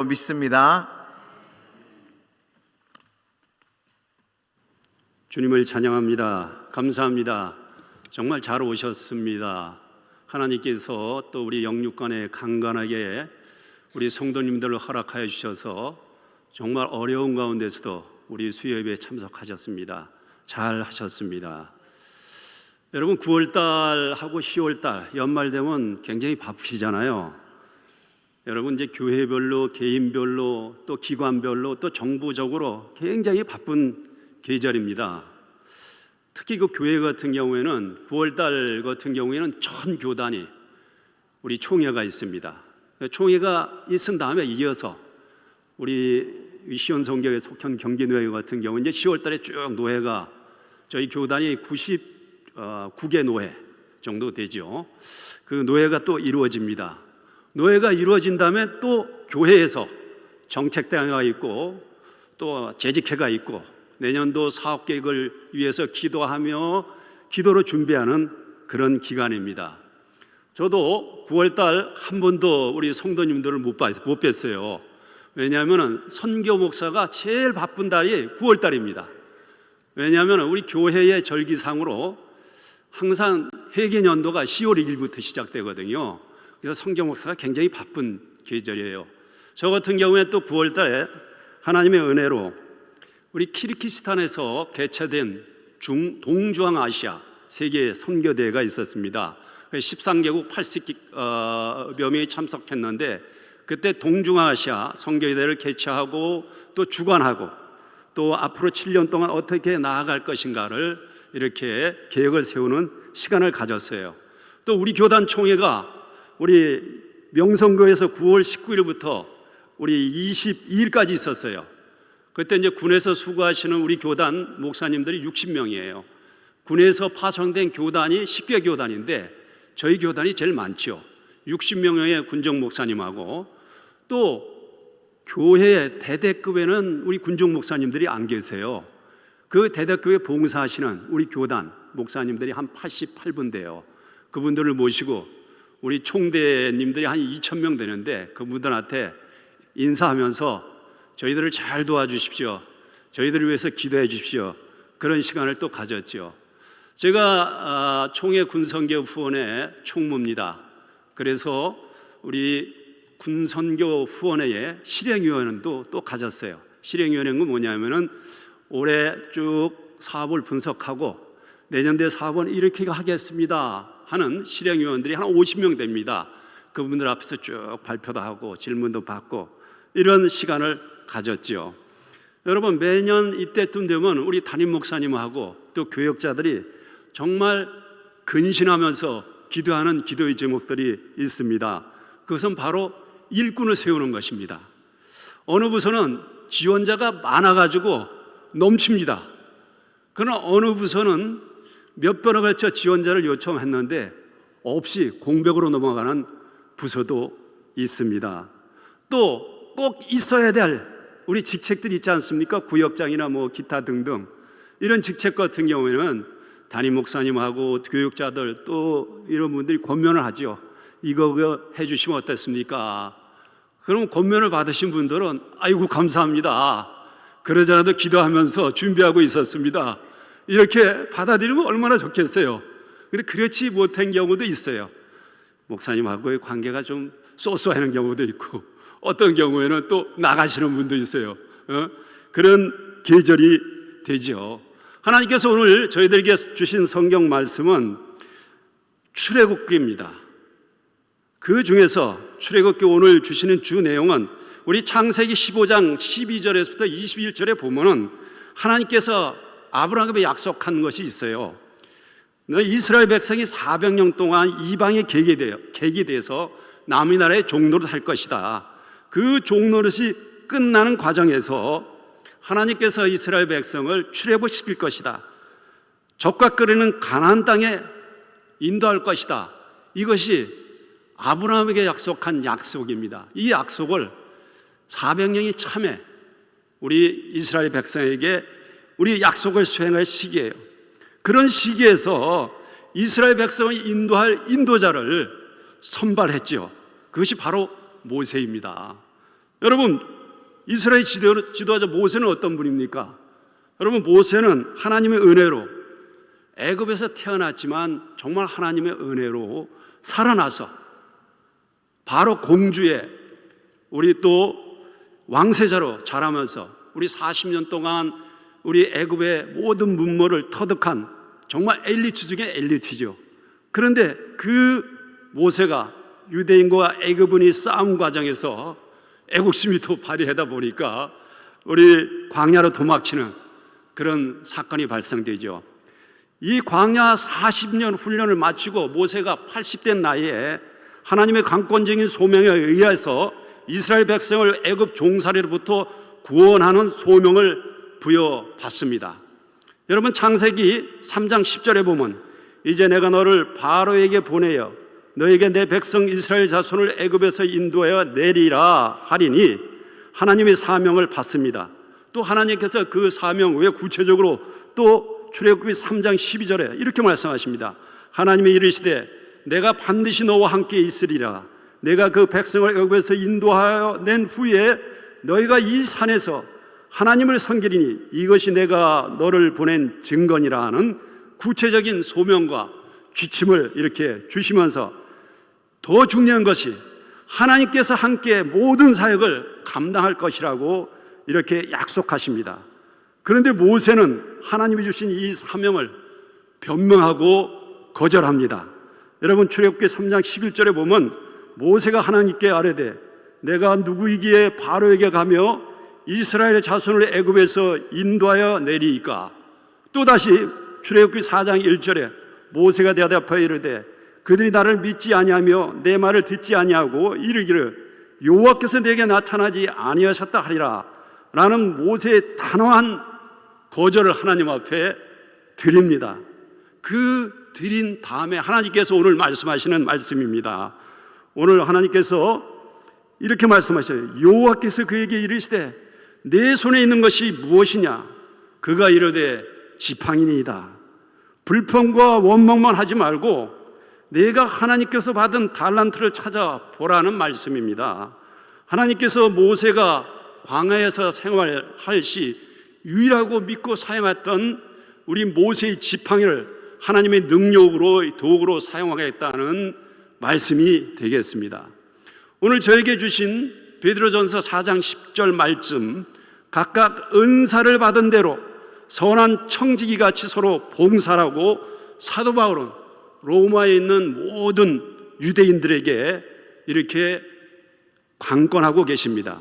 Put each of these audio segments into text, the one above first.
믿습니다. 주님을 찬양합니다. 감사합니다. 정말 잘 오셨습니다. 하나님께서 또 우리 영육간에 강건하게 우리 성도님들을 허락하여 주셔서 정말 어려운 가운데서도 우리 수요예배에 참석하셨습니다. 잘 하셨습니다. 여러분, 9월달하고 10월달 연말 되면 굉장히 바쁘시잖아요. 여러분, 이제 교회별로, 개인별로, 또 기관별로, 또 정부적으로 굉장히 바쁜 계절입니다. 특히 그 교회 같은 경우에는 9월달 같은 경우에는 전 교단이 우리 총회가 있습니다. 총회가 있은 다음에 이어서 우리 시온 성교회 속현 경기노회 같은 경우 이제 10월달에 쭉 노회가 저희 교단이 99개 노회 정도 되죠. 그 노회가 또 이루어집니다. 노회가 이루어진 다음에 또 교회에서 정책대회가 있고 또 재직회가 있고 내년도 사업 계획을 위해서 기도하며 기도로 준비하는 그런 기간입니다. 저도 9월달 한 번도 우리 성도님들을 못 뵀어요. 왜냐하면 선교 목사가 제일 바쁜 달이 9월달입니다. 왜냐하면 우리 교회의 절기상으로 항상 회계년도가 10월 1일부터 시작되거든요. 그래서 선교 목사가 굉장히 바쁜 계절이에요. 저 같은 경우에 또 9월달에 하나님의 은혜로 우리 키르기스탄에서 개최된 동중앙아시아 세계 선교대회가 있었습니다. 13개국 80여 명이 참석했는데 그때 동중앙아시아 선교대회를 개최하고 또 주관하고 또 앞으로 7년 동안 어떻게 나아갈 것인가를 이렇게 계획을 세우는 시간을 가졌어요. 또 우리 교단 총회가 우리 명성교에서 9월 19일부터 우리 22일까지 있었어요. 그때 이제 군에서 수고하시는 우리 교단 목사님들이 60명이에요. 군에서 파송된 교단이 10개 교단인데 저희 교단이 제일 많죠. 60명의 군정 목사님하고 또 교회 대대급에는 우리 군정 목사님들이 안 계세요. 그 대대급에 봉사하시는 우리 교단 목사님들이 한 88분 돼요. 그분들을 모시고 우리 총대님들이 한 2,000명 되는데 그분들한테 인사하면서 저희들을 잘 도와주십시오. 저희들을 위해서 기도해 주십시오. 그런 시간을 또 가졌죠. 제가 총회 군선교 후원회 총무입니다. 그래서 우리 군선교 후원회의 실행위원회도 또 가졌어요. 실행위원회는 뭐냐면은 올해 쭉 사업을 분석하고 내년도에 사업은 이렇게 하겠습니다 하는 실행위원들이 한 50명 됩니다. 그분들 앞에서 쭉 발표도 하고 질문도 받고 이런 시간을 가졌죠. 여러분, 매년 이때쯤 되면 우리 담임 목사님하고 또 교역자들이 정말 근신하면서 기도하는 기도의 제목들이 있습니다. 그것은 바로 일꾼을 세우는 것입니다. 어느 부서는 지원자가 많아가지고 넘칩니다. 그러나 어느 부서는 몇 번에 걸쳐 지원자를 요청했는데 없이 공백으로 넘어가는 부서도 있습니다. 또 꼭 있어야 될 우리 직책들이 있지 않습니까? 구역장이나 뭐 기타 등등 이런 직책 같은 경우에는 담임 목사님하고 교육자들 또 이런 분들이 권면을 하죠. 이거 해주시면 어떻습니까? 그럼 권면을 받으신 분들은 아이고 감사합니다. 그러자라도 기도하면서 준비하고 있었습니다. 이렇게 받아들이면 얼마나 좋겠어요. 그런데 그렇지 못한 경우도 있어요. 목사님하고의 관계가 좀 쏘쏘하는 경우도 있고 어떤 경우에는 또 나가시는 분도 있어요. 그런 계절이 되죠. 하나님께서 오늘 저희들에게 주신 성경 말씀은 출애굽기입니다. 그 중에서 출애굽기 오늘 주시는 주 내용은 우리 창세기 15장 12절에서부터 21절에 보면은 하나님께서 아브라함에게 약속한 것이 있어요. 이스라엘 백성이 400년 동안 이방에 객이 돼서 남의 나라의 종노릇 할 것이다. 그 종노릇이 끝나는 과정에서 하나님께서 이스라엘 백성을 출애굽시킬 것이다. 적과 끓이는 가나안 땅에 인도할 것이다. 이것이 아브라함에게 약속한 약속입니다. 이 약속을 400년이 참에 우리 이스라엘 백성에게 우리 약속을 수행할 시기예요. 그런 시기에서 이스라엘 백성을 인도할 인도자를 선발했죠. 그것이 바로 모세입니다. 여러분, 이스라엘 지도자 모세는 어떤 분입니까? 여러분, 모세는 하나님의 은혜로 애굽에서 태어났지만 정말 하나님의 은혜로 살아나서 바로 공주의 우리 또 왕세자로 자라면서 우리 40년 동안 우리 애굽의 모든 문물을 터득한 정말 엘리트 중에 엘리트죠. 그런데 그 모세가 유대인과 애굽인이 싸움 과정에서 애국심이 또 발휘하다 보니까 우리 광야로 도망치는 그런 사건이 발생되죠. 이 광야 40년 훈련을 마치고 모세가 80대 나이에 하나님의 강권적인 소명에 의해서 이스라엘 백성을 애굽 종살이로부터 구원하는 소명을 부여받습니다. 여러분, 창세기 3장 10절에 보면 이제 내가 너를 바로에게 보내어 너에게 내 백성 이스라엘 자손을 애굽에서 인도하여 내리라 하리니 하나님의 사명을 받습니다. 또 하나님께서 그 사명 외에 구체적으로 또 출애굽기 3장 12절에 이렇게 말씀하십니다. 하나님이 이르시되 내가 반드시 너와 함께 있으리라. 내가 그 백성을 애굽에서 인도하여 낸 후에 너희가 이 산에서 하나님을 섬기리니 이것이 내가 너를 보낸 증거니라 하는 구체적인 소명과 지침을 이렇게 주시면서 더 중요한 것이 하나님께서 함께 모든 사역을 감당할 것이라고 이렇게 약속하십니다. 그런데 모세는 하나님이 주신 이 사명을 변명하고 거절합니다. 여러분, 출애굽기 3장 11절에 보면 모세가 하나님께 아뢰되 내가 누구이기에 바로에게 가며 이스라엘의 자손을 애굽에서 인도하여 내리이까. 또다시 출애굽기 4장 1절에 모세가 대답하여 이르되 그들이 나를 믿지 아니하며 내 말을 듣지 아니하고 이르기를 여호와께서 내게 나타나지 아니하셨다 하리라 라는 모세의 단호한 거절을 하나님 앞에 드립니다. 그 드린 다음에 하나님께서 오늘 말씀하시는 말씀입니다. 오늘 하나님께서 이렇게 말씀하셔요. 여호와께서 그에게 이르시되 내 손에 있는 것이 무엇이냐? 그가 이르되 지팡이니이다. 불평과 원망만 하지 말고 내가 하나님께서 받은 달란트를 찾아보라는 말씀입니다. 하나님께서 모세가 광야에서 생활할 시 유일하고 믿고 사용했던 우리 모세의 지팡이를 하나님의 능력으로 도구로 사용하겠다는 말씀이 되겠습니다. 오늘 저에게 주신 베드로전서 4장 10절 말씀, 각각 은사를 받은 대로 선한 청지기 같이 서로 봉사하고 사도 바울은 로마에 있는 모든 유대인들에게 이렇게 강권하고 계십니다.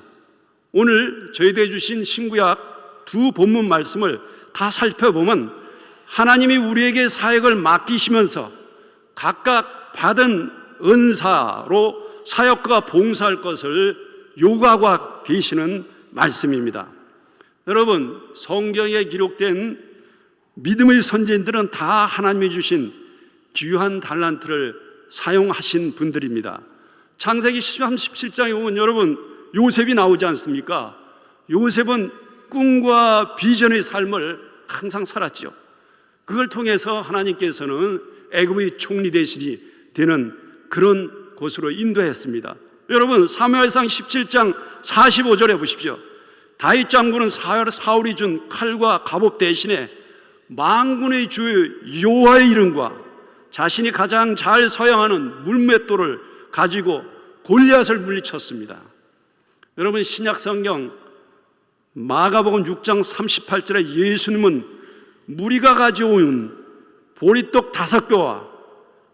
오늘 저희들에게 주신 신구약 두 본문 말씀을 다 살펴보면 하나님이 우리에게 사역을 맡기시면서 각각 받은 은사로 사역과 봉사할 것을 요구하고 계시는 말씀입니다. 여러분, 성경에 기록된 믿음의 선지자들은 다 하나님이 주신 귀한 달란트를 사용하신 분들입니다. 창세기 37장에 보면 여러분 요셉이 나오지 않습니까? 요셉은 꿈과 비전의 삶을 항상 살았죠. 그걸 통해서 하나님께서는 애굽의 총리 대신이 되는 그런 곳으로 인도했습니다. 여러분, 사무엘상 17장 45절에 보십시오. 다윗 장군은 사울이 준 칼과 갑옷 대신에 만군의 주 여호와의 이름과 자신이 가장 잘 서양하는 물맷돌을 가지고 골리앗을 물리쳤습니다. 여러분, 신약 성경 마가복음 6장 38절에 예수님은 무리가 가져온 보리떡 5개와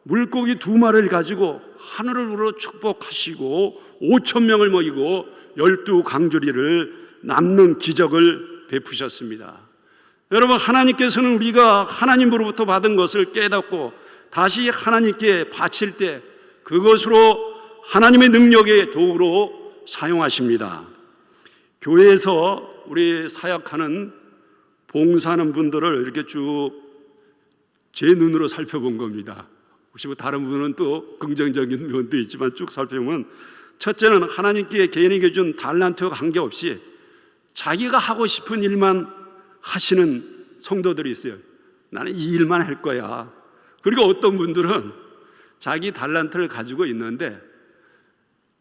물고기 2마리를 가지고 하늘을 우러 축복하시고 5,000명을 먹이고 12강조리를 남는 기적을 베푸셨습니다. 여러분, 하나님께서는 우리가 하나님으로부터 받은 것을 깨닫고 다시 하나님께 바칠 때 그것으로 하나님의 능력의 도구로 사용하십니다. 교회에서 우리 사역하는 봉사하는 분들을 이렇게 쭉 제 눈으로 살펴본 겁니다. 혹시 뭐 다른 분은 또 긍정적인 면도 있지만 쭉 살펴보면 첫째는 하나님께 개인에게 준 달란트와 관계없이 자기가 하고 싶은 일만 하시는 성도들이 있어요. 나는 이 일만 할 거야. 그리고 어떤 분들은 자기 달란트를 가지고 있는데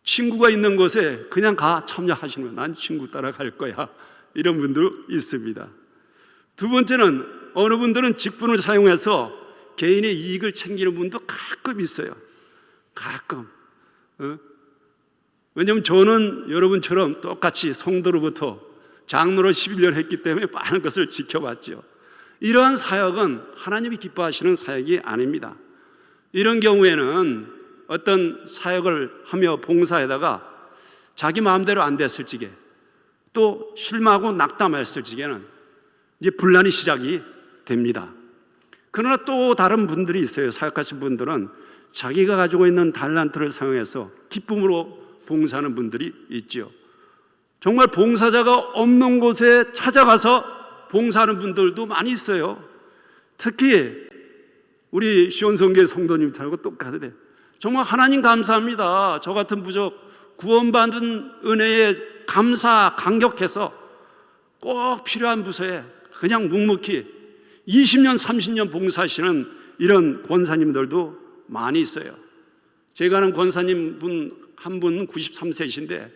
친구가 있는 곳에 그냥 가 참여하시는 거예요. 난 친구 따라갈 거야. 이런 분도 있습니다. 두 번째는 어느 분들은 직분을 사용해서 개인의 이익을 챙기는 분도 가끔 있어요. 가끔. 왜냐하면 저는 여러분처럼 똑같이 성도로부터 장로로 11년 했기 때문에 많은 것을 지켜봤죠. 이러한 사역은 하나님이 기뻐하시는 사역이 아닙니다. 이런 경우에는 어떤 사역을 하며 봉사에다가 자기 마음대로 안 됐을 적에, 또 실망하고 낙담했을 적에는 이제 분란이 시작이 됩니다. 그러나 또 다른 분들이 있어요. 사역하신 분들은 자기가 가지고 있는 달란트를 사용해서 기쁨으로 봉사하는 분들이 있죠. 정말 봉사자가 없는 곳에 찾아가서 봉사하는 분들도 많이 있어요. 특히 우리 시온성교회 성도님들하고 똑같아요. 정말 하나님 감사합니다. 저 같은 부족 구원받은 은혜에 감격해서 꼭 필요한 부서에 그냥 묵묵히 20년 30년 봉사하시는 이런 권사님들도 많이 있어요. 제가 아는 권사님 한 분 93세이신데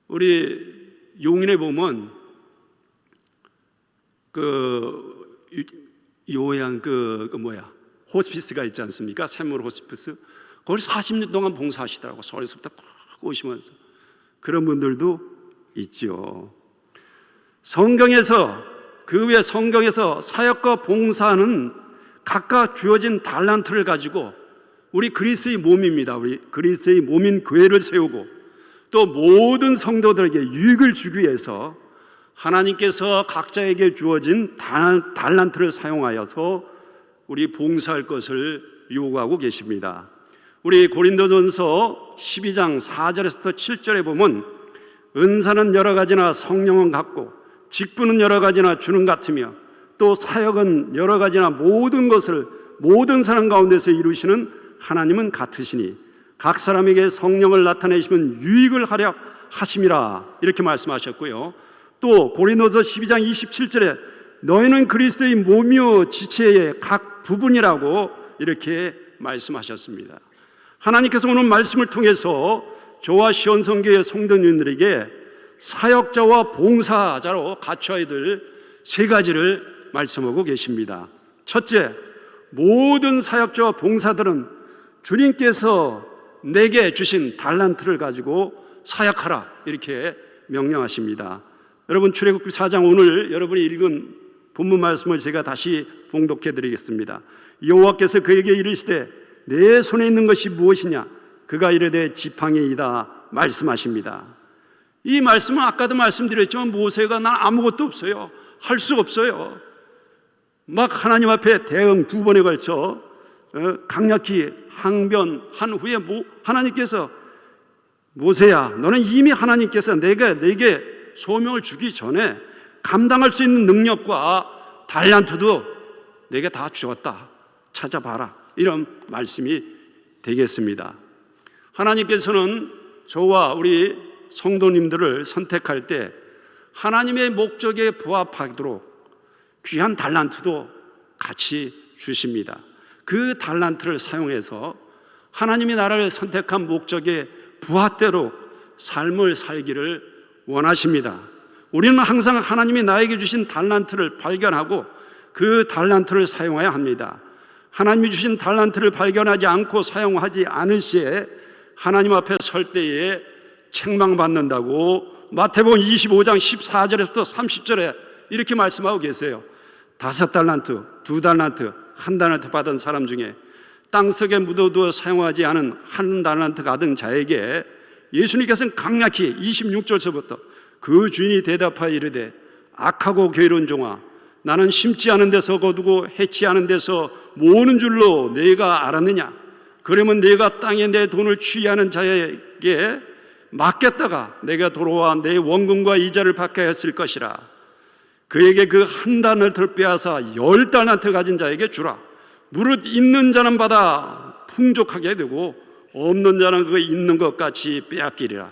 우리 용인에 보면 요양 호스피스가 있지 않습니까? 샘물 호스피스. 거기 40년 동안 봉사하시더라고. 서울에서부터 꼭 오시면서. 그런 분들도 있죠. 성경에서, 그 외 성경에서 사역과 봉사는 각각 주어진 달란트를 가지고 우리 그리스도의 몸입니다. 우리 그리스도의 몸인 교회를 세우고 또 모든 성도들에게 유익을 주기 위해서 하나님께서 각자에게 주어진 달란트를 사용하여서 우리 봉사할 것을 요구하고 계십니다. 우리 고린도전서 12장 4절에서부터 7절에 보면 은사는 여러 가지나 성령은 같고 직분은 여러 가지나 주는 같으며 또 사역은 여러 가지나 모든 것을 모든 사람 가운데서 이루시는 하나님은 같으시니 각 사람에게 성령을 나타내시면 유익을 하려 하심이라 이렇게 말씀하셨고요. 또 고린도서 12장 27절에 너희는 그리스도의 몸이요 지체의 각 부분이라고 이렇게 말씀하셨습니다. 하나님께서 오늘 말씀을 통해서 저와 시온성교회 성도님들에게 사역자와 봉사자로 갖춰야 될 세 가지를 말씀하고 계십니다. 첫째, 모든 사역자와 봉사들은 주님께서 내게 주신 달란트를 가지고 사역하라 이렇게 명령하십니다. 여러분 출애굽기 4장 오늘 여러분이 읽은 본문 말씀을 제가 다시 봉독해 드리겠습니다. 여호와께서 그에게 이르시되 내 손에 있는 것이 무엇이냐? 그가 이르되 지팡이이다 말씀하십니다. 이 말씀은 아까도 말씀드렸지만 모세가 난 아무것도 없어요. 할 수 없어요. 막 하나님 앞에 대응 2번에 걸쳐 강력히 항변한 후에 하나님께서 모세야 너는 이미 하나님께서 내게 소명을 주기 전에 감당할 수 있는 능력과 달란트도 내게 다 주었다. 찾아봐라. 이런 말씀이 되겠습니다. 하나님께서는 저와 우리 성도님들을 선택할 때 하나님의 목적에 부합하도록 귀한 달란트도 같이 주십니다. 그 달란트를 사용해서 하나님이 나를 선택한 목적에 부합대로 삶을 살기를 원하십니다. 우리는 항상 하나님이 나에게 주신 달란트를 발견하고 그 달란트를 사용해야 합니다. 하나님이 주신 달란트를 발견하지 않고 사용하지 않을 시에 하나님 앞에 설 때에 책망받는다고 마태복음 25장 14절에서부터 30절에 이렇게 말씀하고 계세요. 5달란트, 2달란트, 1달란트 받은 사람 중에 땅속에 묻어두어 사용하지 않은 1달란트 받은 자에게 예수님께서는 강력히 26절서부터 그 주인이 대답하여 이르되 악하고 게으른 종아 나는 심지 않은 데서 거두고 해치 않은 데서 모으는 줄로 네가 알았느냐? 그러면 네가 땅에 내 돈을 취하는 자에게 맡겼다가 내가 돌아와 내 원금과 이자를 받게 했을 것이라. 그에게 그 1달란트를 빼앗아 10달란트 가진 자에게 주라. 무릇 있는 자는 받아 풍족하게 되고 없는 자는 그 있는 것 같이 빼앗기리라.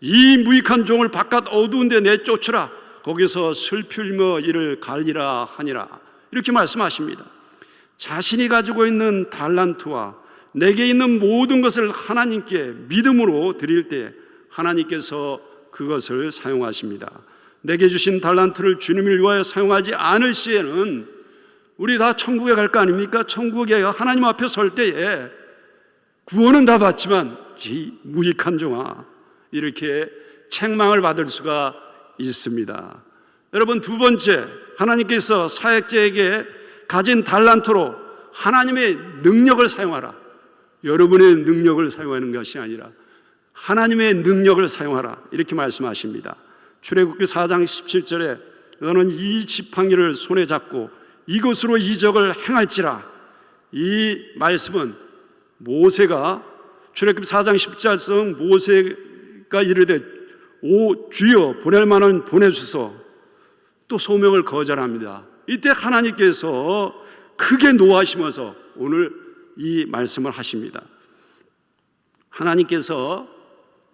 이 무익한 종을 바깥 어두운 데 내쫓으라. 거기서 슬피 울며 이를 갈리라 하니라. 이렇게 말씀하십니다. 자신이 가지고 있는 달란트와 내게 있는 모든 것을 하나님께 믿음으로 드릴 때 하나님께서 그것을 사용하십니다. 내게 주신 달란트를 주님을 위하여 사용하지 않을 시에는 우리 다 천국에 갈 거 아닙니까? 천국에 하나님 앞에 설 때에 구원은 다 받지만 이 무익한 종아, 이렇게 책망을 받을 수가 있습니다. 여러분, 두 번째, 하나님께서 사역자에게 가진 달란트로 하나님의 능력을 사용하라. 여러분의 능력을 사용하는 것이 아니라 하나님의 능력을 사용하라, 이렇게 말씀하십니다. 출애굽기 4장 17절에 너는 이 지팡이를 손에 잡고 이것으로 이적을 행할지라. 이 말씀은 모세가 출애굽기 4장 17절 모세가 이르되 오 주여 보낼 만한 보내주소. 또 소명을 거절합니다. 이때 하나님께서 크게 노하시면서 오늘 이 말씀을 하십니다. 하나님께서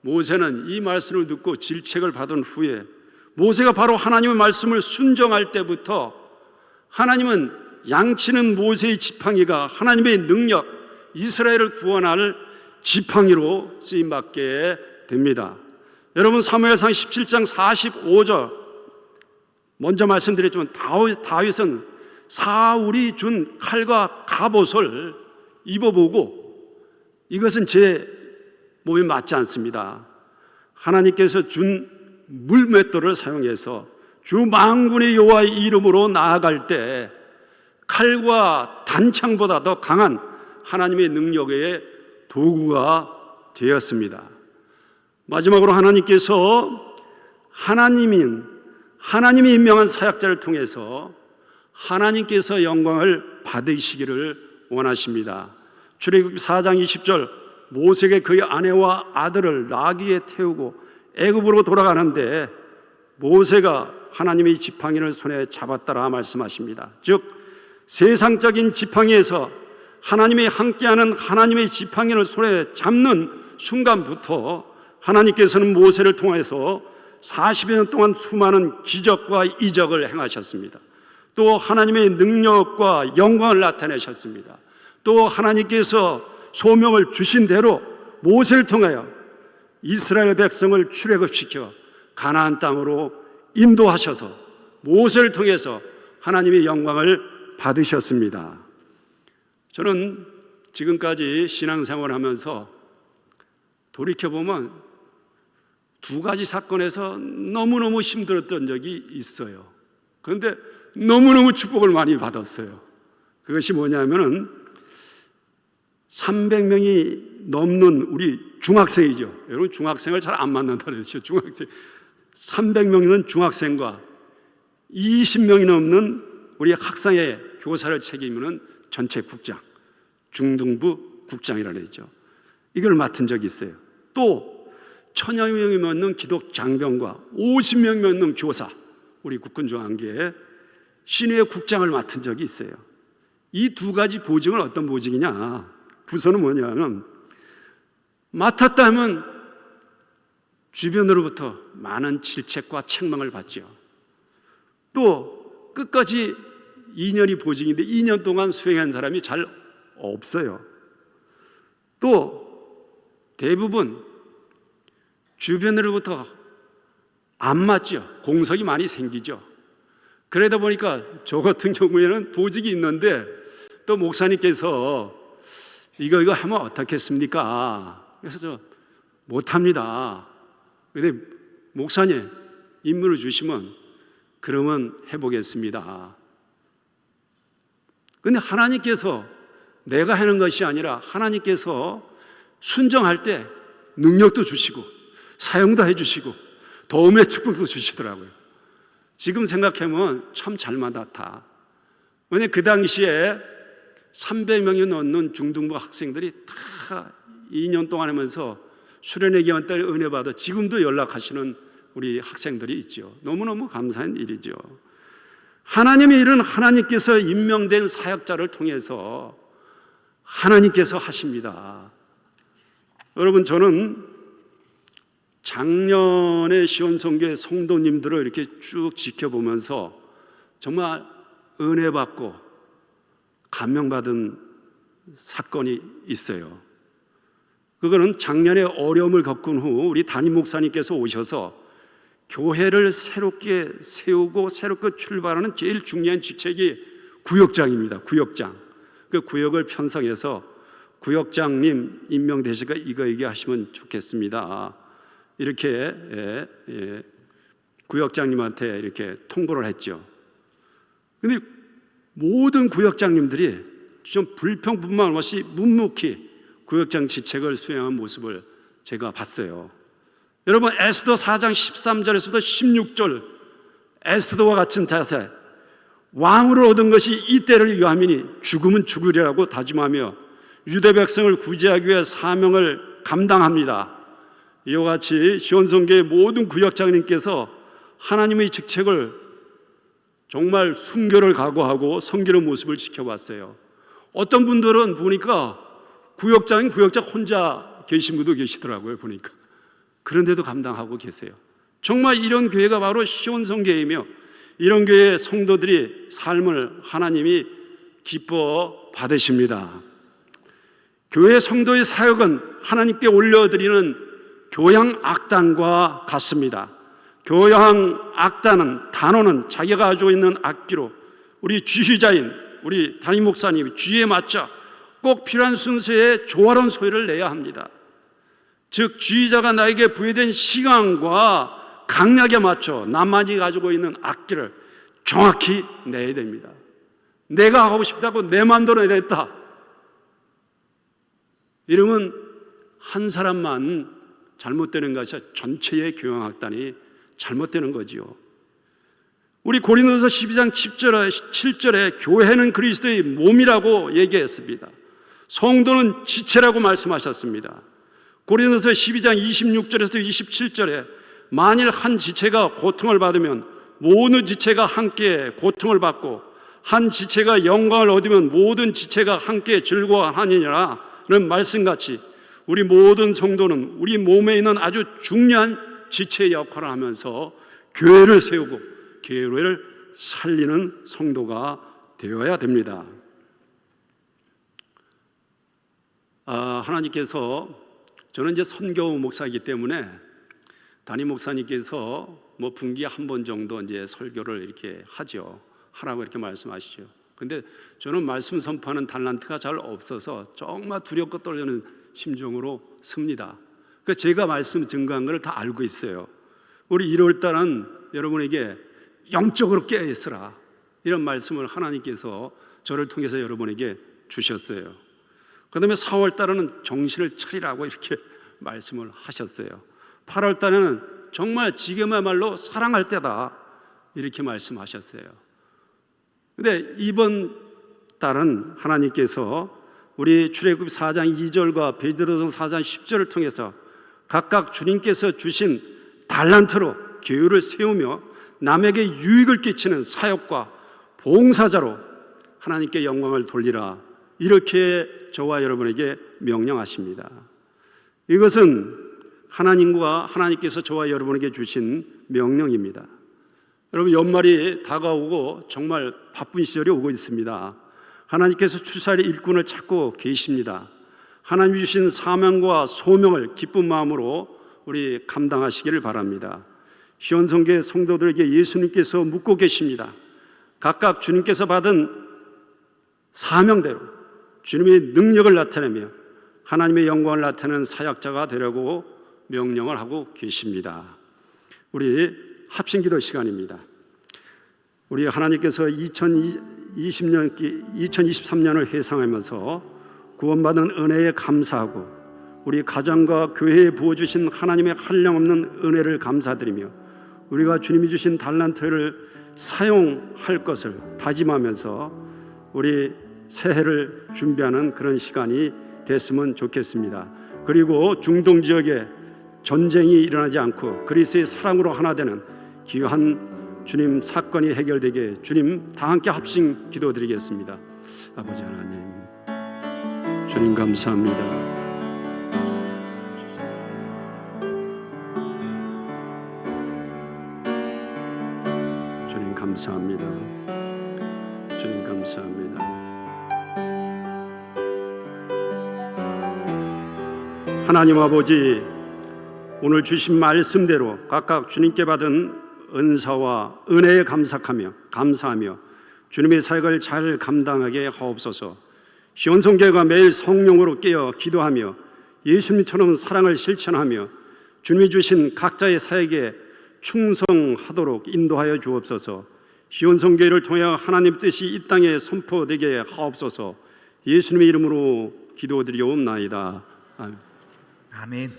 모세는 이 말씀을 듣고 질책을 받은 후에 모세가 바로 하나님의 말씀을 순종할 때부터 하나님은 양치는 모세의 지팡이가 하나님의 능력, 이스라엘을 구원할 지팡이로 쓰임받게 됩니다. 여러분, 사무엘상 17장 45절 먼저 말씀드렸지만 다윗은 사울이 준 칼과 갑옷을 입어보고 이것은 제 몸에 맞지 않습니다. 하나님께서 준 물맷돌을 사용해서 주 만군의 여호와의 이름으로 나아갈 때 칼과 단창보다 더 강한 하나님의 능력의 도구가 되었습니다. 마지막으로 하나님께서 하나님이 임명한 사역자를 통해서 하나님께서 영광을 받으시기를 원하십니다. 출애굽기 4장 20절 모세가 그의 아내와 아들을 나귀에 태우고 애굽으로 돌아가는데 모세가 하나님의 지팡이를 손에 잡았다라 말씀하십니다. 즉 세상적인 지팡이에서 하나님이 함께하는 하나님의 지팡이를 손에 잡는 순간부터 하나님께서는 모세를 통해서 40여 년 동안 수많은 기적과 이적을 행하셨습니다. 또 하나님의 능력과 영광을 나타내셨습니다. 또 하나님께서 소명을 주신 대로 모세를 통하여 이스라엘 백성을 출애굽시켜 가나안 땅으로 인도하셔서 모세를 통해서 하나님의 영광을 받으셨습니다. 저는 지금까지 신앙생활을 하면서 돌이켜보면 두 가지 사건에서 너무너무 힘들었던 적이 있어요. 그런데 너무너무 축복을 많이 받았어요. 그것이 뭐냐면은 300명이 넘는 우리 중학생이죠. 여러분 중학생을 잘 안 만난다 그랬죠. 중학생 300명이는 중학생과 20명이 넘는 우리 학생의 교사를 책임지는 전체 국장, 중등부 국장이라고 했죠. 이걸 맡은 적이 있어요. 또 1000여 명이 넘는 기독 장병과 50명이 넘는 교사, 우리 국군중앙교회 신의 국장을 맡은 적이 있어요. 이 두 가지 보직은 어떤 보직이냐? 부서는 뭐냐면 맡았다 하면 주변으로부터 많은 질책과 책망을 받죠. 또 끝까지 2년이 보직인데 2년 동안 수행한 사람이 잘 없어요. 또 대부분 주변으로부터 안 맞죠. 공석이 많이 생기죠. 그러다 보니까 저 같은 경우에는 보직이 있는데 또 목사님께서 이거 하면 어떻겠습니까? 그래서 저 못합니다. 근데 목사님 임무를 주시면 그러면 해보겠습니다. 근데 하나님께서 내가 하는 것이 아니라 하나님께서 순종할 때 능력도 주시고 사용도 해주시고 도움의 축복도 주시더라고요. 지금 생각하면 참 잘 맞았다. 왜냐하면 그 당시에 300명이 넘는 중등부 학생들이 다 2년 동안 하면서 수련회 기간 때 은혜 받아 지금도 연락하시는 우리 학생들이 있죠. 너무너무 감사한 일이죠. 하나님의 일은 하나님께서 임명된 사역자를 통해서 하나님께서 하십니다. 여러분, 저는 작년에 시온성교회 성도님들을 이렇게 쭉 지켜보면서 정말 은혜 받고 감명받은 사건이 있어요. 그거는 작년에 어려움을 겪은 후 우리 담임 목사님께서 오셔서 교회를 새롭게 세우고 새롭게 출발하는 제일 중요한 직책이 구역장입니다. 구역장. 그 구역을 편성해서 구역장님 임명되시니까 이거 얘기하시면 좋겠습니다. 이렇게 구역장님한테 이렇게 통보를 했죠. 근데 모든 구역장님들이 좀 불평뿐만 없이 묵묵히 구역장 직책을 수행한 모습을 제가 봤어요. 여러분, 에스더 4장 13절에서부터 16절, 에스더와 같은 자세, 왕을 얻은 것이 이때를 위함이니 죽으면 죽으리라고 다짐하며 유대 백성을 구제하기 위해 사명을 감당합니다. 이와 같이 시온성교의 모든 구역장님께서 하나님의 직책을 정말 순교를 각오하고 섬기는 모습을 지켜봤어요. 어떤 분들은 보니까 구역장 혼자 계신 분도 계시더라고요. 보니까 그런데도 감당하고 계세요. 정말 이런 교회가 바로 시온성교회이며 이런 교회의 성도들이 삶을 하나님이 기뻐 받으십니다. 교회 성도의 사역은 하나님께 올려드리는 교양 악단과 같습니다. 교양 악단은 단어는 자기가 가지고 있는 악기로 우리 지휘자인 우리 담임 목사님이 주의에 맞춰 꼭 필요한 순서에 조화로운 소리를 내야 합니다. 즉 지휘자가 나에게 부여된 시간과 강약에 맞춰 나만이 가지고 있는 악기를 정확히 내야 됩니다. 내가 하고 싶다고 내 마음대로 냈다 이러면 한 사람만 잘못되는 것이 아니라 전체의 교양악단이 잘못되는 거지요. 우리 고린도서 12장 7절에 교회는 그리스도의 몸이라고 얘기했습니다. 성도는 지체라고 말씀하셨습니다. 고린도서 12장 26절에서 27절에 만일 한 지체가 고통을 받으면 모든 지체가 함께 고통을 받고 한 지체가 영광을 얻으면 모든 지체가 함께 즐거워하니라는 말씀같이 우리 모든 성도는 우리 몸에 있는 아주 중요한 지체의 역할을 하면서 교회를 세우고 교회를 살리는 성도가 되어야 됩니다. 하나님께서 저는 이제 선교 목사이기 때문에 담임 목사님께서 뭐 분기에 한 번 정도 이제 설교를 이렇게 하죠. 하라고 이렇게 말씀하시죠. 근데 저는 말씀 선포하는 달란트가 잘 없어서 정말 두렵고 떨리는 심정으로 씁니다. 그러니까 제가 말씀 증거한 걸 다 알고 있어요. 우리 1월 달은 여러분에게 영적으로 깨어있으라 이런 말씀을 하나님께서 저를 통해서 여러분에게 주셨어요. 그 다음에 4월 달에는 정신을 차리라고 이렇게 말씀을 하셨어요. 8월 달에는 정말 지금야말로 사랑할 때다 이렇게 말씀하셨어요. 근데 이번 달은 하나님께서 우리 출애굽 4장 2절과 베드로전서 4장 10절을 통해서 각각 주님께서 주신 달란트로 교회를 세우며 남에게 유익을 끼치는 사역과 봉사자로 하나님께 영광을 돌리라 이렇게 저와 여러분에게 명령하십니다. 이것은 하나님께서 저와 여러분에게 주신 명령입니다. 여러분, 연말이 다가오고 정말 바쁜 시절이 오고 있습니다. 하나님께서 추수할 일꾼을 찾고 계십니다. 하나님이 주신 사명과 소명을 기쁜 마음으로 우리 감당하시기를 바랍니다. 시온성교회 성도들에게 예수님께서 묻고 계십니다. 각각 주님께서 받은 사명대로 주님의 능력을 나타내며 하나님의 영광을 나타내는 사역자가 되려고 명령을 하고 계십니다. 우리 합심기도 시간입니다. 우리 하나님께서 2023년을 회상하면서 구원받은 은혜에 감사하고 우리 가정과 교회에 부어주신 하나님의 한량없는 은혜를 감사드리며 우리가 주님이 주신 달란트를 사용할 것을 다짐하면서 우리 새해를 준비하는 그런 시간이 됐으면 좋겠습니다. 그리고 중동 지역에 전쟁이 일어나지 않고 그리스도의 사랑으로 하나 되는 귀한 주님 사건이 해결되게 주님 다 함께 합심 기도드리겠습니다. 아버지 하나님, 주님 감사합니다. 주님 감사합니다. 주님 감사합니다. 하나님 아버지, 오늘 주신 말씀대로 각각 주님께 받은 은사와 은혜에 감사하며 주님의 사역을 잘 감당하게 하옵소서. 시온성교회가 매일 성령으로 깨어 기도하며 예수님처럼 사랑을 실천하며 주님이 주신 각자의 사역에 충성하도록 인도하여 주옵소서. 시온성교회를 통해 하나님 뜻이 이 땅에 선포되게 하옵소서. 예수님의 이름으로 기도드리옵나이다. 아멘. 아멘.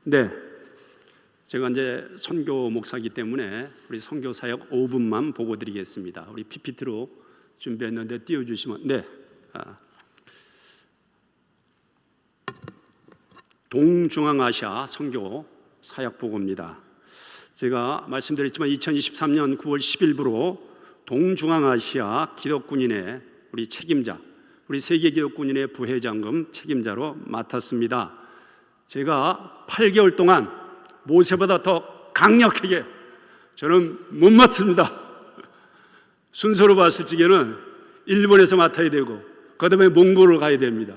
네, 제가 이제 선교 목사이기 때문에 우리 선교 사역 5분만 보고 드리겠습니다. 우리 PPT로 준비했는데 띄워주시면. 네, 동중앙아시아 선교 사역 보고입니다. 제가 말씀드렸지만 2023년 9월 10일부로 동중앙아시아 기독군인회 우리 책임자, 우리 세계기독군인회 부회장금 책임자로 맡았습니다. 제가 8개월 동안 모세보다 더 강력하게 저는 못 맡습니다. 순서로 봤을 적에는 일본에서 맡아야 되고, 그 다음에 몽골을 가야 됩니다.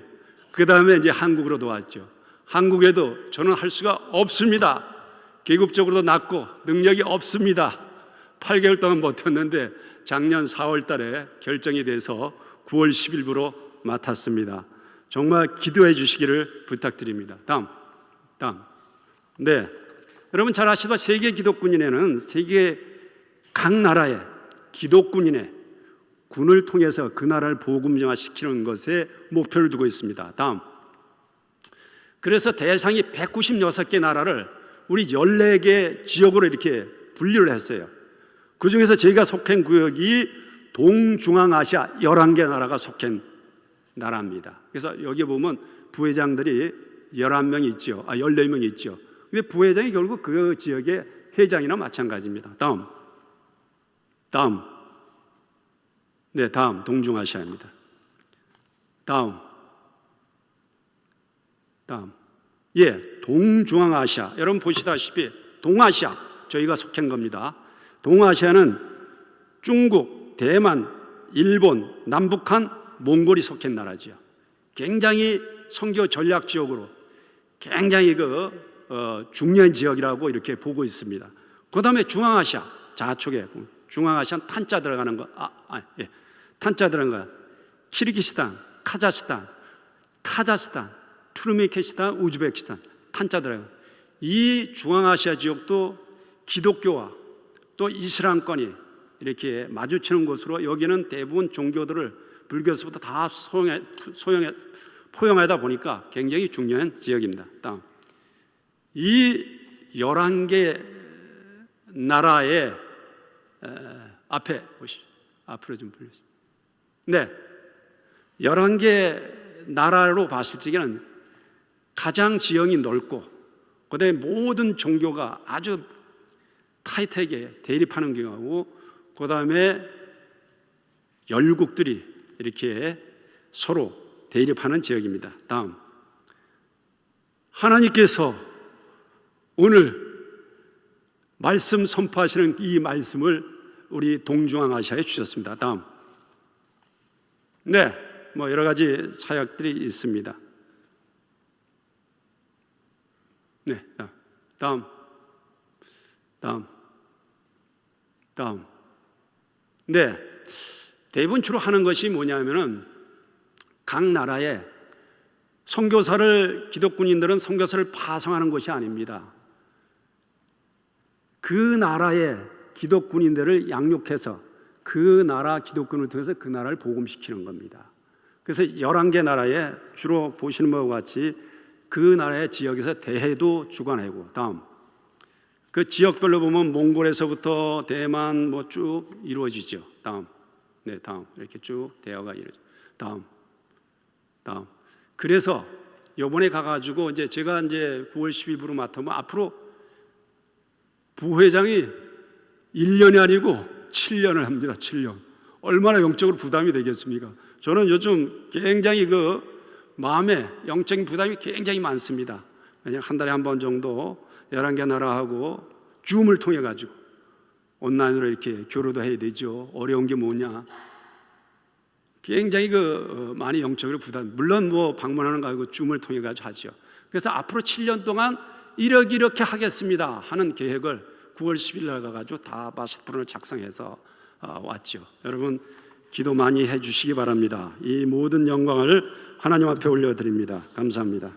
그 다음에 이제 한국으로 도왔죠. 한국에도 저는 할 수가 없습니다. 계급적으로도 낮고 능력이 없습니다. 8개월 동안 버텼는데 작년 4월 달에 결정이 돼서 9월 10일부로 맡았습니다. 정말 기도해 주시기를 부탁드립니다. 다음. 네, 여러분 잘 아시다 세계 기독군인회는 세계 각 나라의 기독군인회 군을 통해서 그 나라를 복음정화시키는 것에 목표를 두고 있습니다. 다음. 그래서 대상이 196개 나라를 우리 14개 지역으로 이렇게 분류를 했어요. 그 중에서 저희가 속한 구역이 동중앙아시아 11개 나라가 속한 나라입니다. 그래서 여기 보면 부회장들이 11명이 있죠. 14명이 있죠. 근데 부회장이 결국 그 지역의 회장이나 마찬가지입니다. 다음. 네, 다음 동중아시아입니다. 다음. 예, 동중앙아시아. 여러분 보시다시피 동아시아 저희가 속한 겁니다. 동아시아는 중국, 대만, 일본, 남북한, 몽골이 속한 나라지요. 굉장히 선교 전략 지역으로 굉장히 중요한 지역이라고 이렇게 보고 있습니다. 그 다음에 중앙아시아 좌측에 중앙아시아는 탄자 들어가는 거, 탄자 들어가는 거, 키르기스탄, 카자흐스탄, 타자스탄, 투르메키스탄, 우즈베키스탄, 탄자 들어가는 이 중앙아시아 지역도 기독교와 또 이슬람권이 이렇게 마주치는 곳으로 여기는 대부분 종교들을 불교에서부터 다 포용하다 보니까 굉장히 중요한 지역입니다. 다음. 이 11개 나라의 앞에 보시죠. 앞으로 좀 불러주세요. 네, 11개 나라로 봤을 적에는 가장 지형이 넓고 그다음에 모든 종교가 아주 타이트하게 대립하는 경우하고 그다음에 열국들이 이렇게 서로 대립하는 지역입니다. 다음. 하나님께서 오늘 말씀 선포하시는 이 말씀을 우리 동중앙아시아에 주셨습니다. 다음. 네, 뭐 여러 가지 사역들이 있습니다. 네, 다음. 네, 대부분 주로 하는 것이 뭐냐면은 각 나라에 선교사를 기독군인들은 선교사를 파송하는 것이 아닙니다. 그 나라의 기독군인들을 양육해서 그 나라 기독군을 통해서 그 나라를 복음시키는 겁니다. 그래서 11개 나라에 주로 보시는 바와 같이 그 나라의 지역에서 대회도 주관하고 다음. 그 지역별로 보면 몽골에서부터 대만 뭐 쭉 이루어지죠. 다음. 네, 다음. 이렇게 쭉 대화가 이루어져. 다음. 그래서 요번에 가가지고 이제 제가 이제 9월 10일부로 맡으면 앞으로 부회장이 1년이 아니고 7년을 합니다. 7년. 얼마나 영적으로 부담이 되겠습니까? 저는 요즘 굉장히 마음에 영적인 부담이 굉장히 많습니다. 그냥 한 달에 한 번 정도 11개 나라하고 줌을 통해 가지고 온라인으로 이렇게 교류도 해야 되죠. 어려운 게 뭐냐? 굉장히 많이 영적으로 부담. 물론 뭐 방문하는 거 아니고 줌을 통해 가지고 하죠. 그래서 앞으로 7년 동안 이렇게 하겠습니다 하는 계획을 9월 10일 날 가가지고 다 마스터플랜을 작성해서 왔죠. 여러분 기도 많이 해주시기 바랍니다. 이 모든 영광을 하나님 앞에 올려드립니다. 감사합니다.